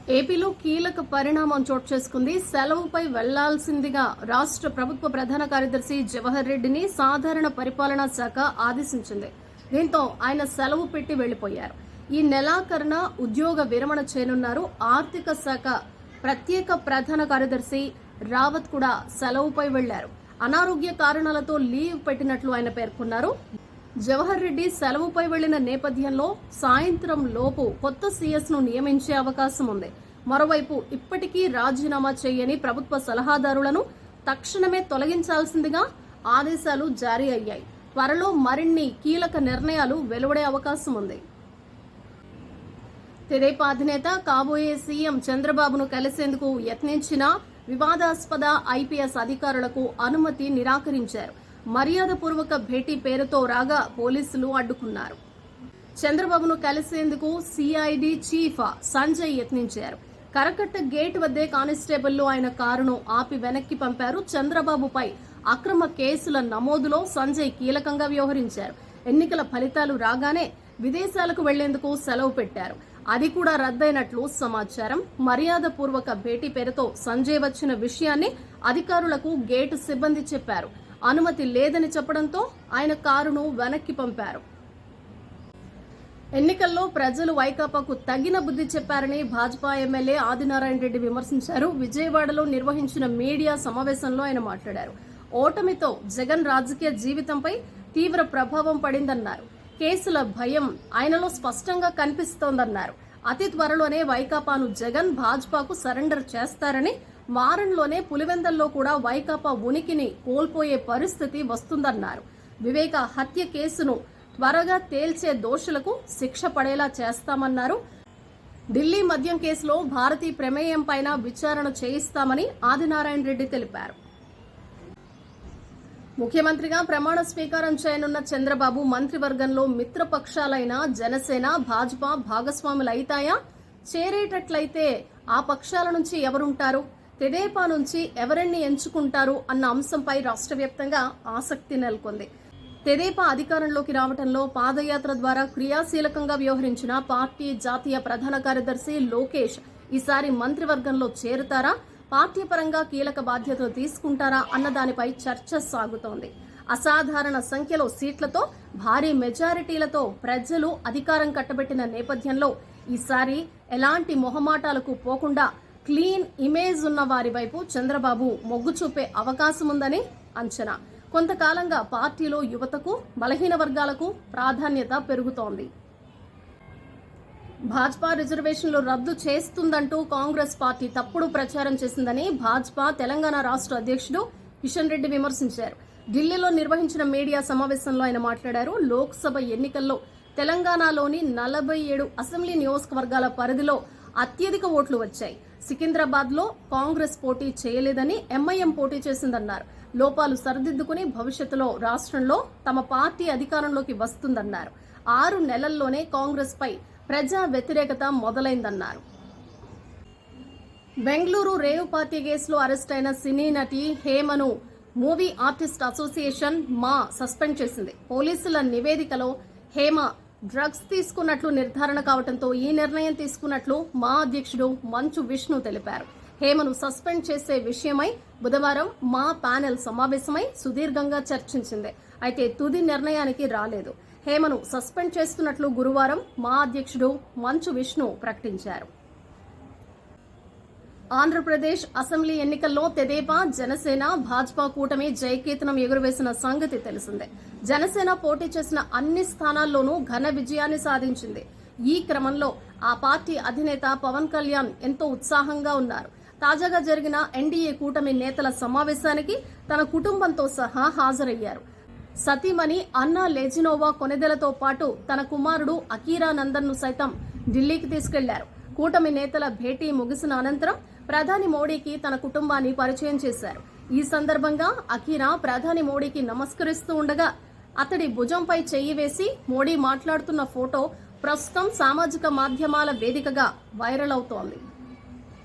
ఏపీలో కీలక పరిణామం చోటు చేసుకుంది. సెలవుపై వెళ్లాల్సిందిగా రాష్ట్ర ప్రభుత్వ ప్రధాన కార్యదర్శి జవహర్ రెడ్డిని సాధారణ పరిపాలనా శాఖ ఆదేశించింది. దీంతో ఆయన సెలవు పెట్టి వెళ్లిపోయారు. ఈ నెలాఖరున ఉద్యోగ విరమణ చేయనున్నారు. ఆర్థిక శాఖ ప్రత్యేక ప్రధాన కార్యదర్శి రావత్ కూడా సెలవుపై వెళ్లారు. అనారోగ్య కారణాలతో లీవ్ పెట్టినట్లు ఆయన పేర్కొన్నారు. జవహర్ రెడ్డి సెలవుపై వెళ్లిన నేపథ్యంలో సాయంత్రం లోపు కొత్త సీఎస్ ను నియమించే అవకాశం ఉంది. మరోవైపు ఇప్పటికీ రాజీనామా చేయని ప్రభుత్వ సలహాదారులను తక్షణమే తొలగించాల్సిందిగా ఆదేశాలు జారీ అయ్యాయి. త్వరలో మరిన్ని కీలక నిర్ణయాలు వెలువడే అవకాశం ఉంది. తెదేపా అధినేత కాబోయే సీఎం చంద్రబాబును కలిసేందుకు యత్నించిన వివాదాస్పద ఐపీఎస్ అధికారులకు అనుమతి నిరాకరించారు. మర్యాదపూర్వక భేటీ పేరుతో రాగా పోలీసులు అడ్డుకున్నారు. చంద్రబాబును కలిసేందుకు సిఐడి చీఫ్ సంజయ్ యత్నించారు. కరకట్ట గేట్ వద్దే కానిస్టేబుల్లు ఆయన కారును ఆపి వెనక్కి పంపారు. చంద్రబాబుపై అక్రమ కేసుల నమోదులో సంజయ్ కీలకంగా వ్యవహరించారు. ఎన్నికల ఫలితాలు రాగానే విదేశాలకు వెళ్లేందుకు సెలవు పెట్టారు. అది కూడా రద్దయినట్లు సమాచారం. మర్యాదపూర్వక భేటీ పేరుతో సంజయ్ వచ్చిన విషయాన్ని అధికారులకు గేటు సిబ్బంది చెప్పారు. అనుమతి లేదని చెప్పడంతో ఆయన కారును వెనక్కి పంపారు. ఎన్నికల్లో ప్రజలు వైకాపాకు తగిన బుద్ధి చెప్పారని భాజపా ఎమ్మెల్యే ఆదినారాయణ రెడ్డి విమర్శించారు. విజయవాడలో నిర్వహించిన మీడియా సమావేశంలో ఆయన మాట్లాడారు. ఓటమితో జగన్ రాజకీయ జీవితంపై తీవ్ర ప్రభావం పడిందన్నారు. కేసుల భయం ఆయనలో స్పష్టంగా కనిపిస్తోందన్నారు. అతి త్వరలోనే వైకాపాను జగన్ భాజపాకు సరెండర్ చేస్తారని, వారంలోనే పులివెందల్లో కూడా వైకాపా ఉనికిని కోల్పోయే పరిస్థితి వస్తుందన్నారు. వివేక హత్య కేసును త్వరగా తేల్చే దోషులకు శిక్ష పడేలా చేస్తామన్నారు. ఢిల్లీ మద్యం కేసులో భారతీ ప్రమేయం పైన విచారణ చేయిస్తామని ఆదినారాయణ రెడ్డి తెలిపారు. ముఖ్యమంత్రిగా ప్రమాణ స్వీకారం చేయనున్న చంద్రబాబు మంత్రివర్గంలో మిత్రపక్షాలైన జనసేన, భాజపా భాగస్వాములైతాయా? చేరేటట్లయితే ఆ పక్షాల నుంచి ఎవరుంటారు? తెదేపా నుంచి ఎవరిని ఎంచుకుంటారు అన్న అంశంపై రాష్ట్ర వ్యాప్తంగా ఆసక్తి నెలకొంది. తెదేపా అధికారంలోకి రావడంలో పాదయాత్ర ద్వారా క్రియాశీలకంగా వ్యవహరించిన పార్టీ జాతీయ ప్రధాన కార్యదర్శి లోకేష్ ఈసారి మంత్రివర్గంలో చేరుతారా? పార్టీ పరంగా కీలక బాధ్యతలు తీసుకుంటారా అన్న దానిపై చర్చ సాగుతోంది. అసాధారణ సంఖ్యలో సీట్లతో భారీ మెజారిటీలతో ప్రజలు అధికారం కట్టబెట్టిన నేపథ్యంలో ఈసారి ఎలాంటి మొహమాటాలకు పోకుండా క్లీన్ ఇమేజ్ ఉన్న వారి వైపు చంద్రబాబు మొగ్గు చూపే అవకాశం ఉందని అంచనా. కొంతకాలంగా పార్టీలో యువతకు, బలహీన వర్గాలకు ప్రాధాన్యత పెరుగుతోంది. భాజపా రిజర్వేషన్లు రద్దు చేస్తుందంటూ కాంగ్రెస్ పార్టీ తప్పుడు ప్రచారం చేసిందని భాజపా తెలంగాణ రాష్ట్ర అధ్యక్షుడు కిషన్ రెడ్డి విమర్శించారు. ఢిల్లీలో నిర్వహించిన మీడియా సమావేశంలో ఆయన మాట్లాడారు. లోక్సభ ఎన్నికల్లో తెలంగాణలోని 47 అసెంబ్లీ నియోజకవర్గాల పరిధిలో అత్యధిక ఓట్లు వచ్చాయి. సికింద్రాబాద్ లో కాంగ్రెస్ పోటీ చేయలేదని, ఎంఐఎం పోటీ చేసిందన్నారు. లోపాలు సరిదిద్దుకుని భవిష్యత్తులో రాష్ట్రంలో తమ పార్టీ అధికారంలోకి వస్తుందన్నారు. 6 నెలల్లోనే కాంగ్రెస్ పై ప్రజా వ్యతిరేకత మొదలైందన్నారు. బెంగళూరు రేవ్ పార్టీ కేసులో అరెస్ట్ అయిన సినీ నటి హేమను మూవీ ఆర్టిస్ట్ అసోసియేషన్ సస్పెండ్ చేసింది. పోలీసుల నివేదికలో హేమ డ్రగ్స్ తీసుకున్నట్లు నిర్ధారణ కావడంతో ఈ నిర్ణయం తీసుకున్నట్లు అధ్యక్షుడు మంచు విష్ణు తెలిపారు. హేమను సస్పెండ్ చేసే విషయమై బుధవారం ప్యానెల్ సమావేశమై సుదీర్ఘంగా చర్చించింది. అయితే తుది నిర్ణయానికి రాలేదు. హేమను సస్పెండ్ చేస్తున్నట్లు గురువారం అధ్యక్షుడు మంచు విష్ణు ప్రకటించారు. ఆంధ్రప్రదేశ్ అసెంబ్లీ ఎన్నికల్లో తెదేపా, జనసేన, భాజపా కూటమి జయకేతనం ఎగురవేసిన సంగతి తెలిసిందే. జనసేన పోటీ చేసిన అన్ని స్థానాల్లోనూ ఘన విజయాన్ని సాధించింది. ఈ క్రమంలో ఆ పార్టీ అధినేత పవన్ కళ్యాణ్ ఎంతో ఉత్సాహంగా ఉన్నారు. తాజాగా జరిగిన ఎన్డీఏ కూటమి నేతల సమావేశానికి తన కుటుంబంతో సహా హాజరయ్యారు. సతీమణి అన్నా లెజినోవా కొనెదెలతో పాటు తన కుమారుడు అకీరా నందన్ ను సైతం ఢిల్లీకి తీసుకెళ్లారు. కూటమి నేతల భేటీ ముగిసిన అనంతరం ప్రధాని మోడీకి తన కుటుంబాన్ని పరిచయం చేశారు. ఈ సందర్భంగా అకీరా ప్రధాని మోడీకి నమస్కరిస్తూ ఉండగా అతడి భుజంపై చెయ్యి వేసి మోడీ మాట్లాడుతున్న ఫోటో ప్రస్తుతం సామాజిక మాధ్యమాల వేదికగా వైరల్ అవుతోంది.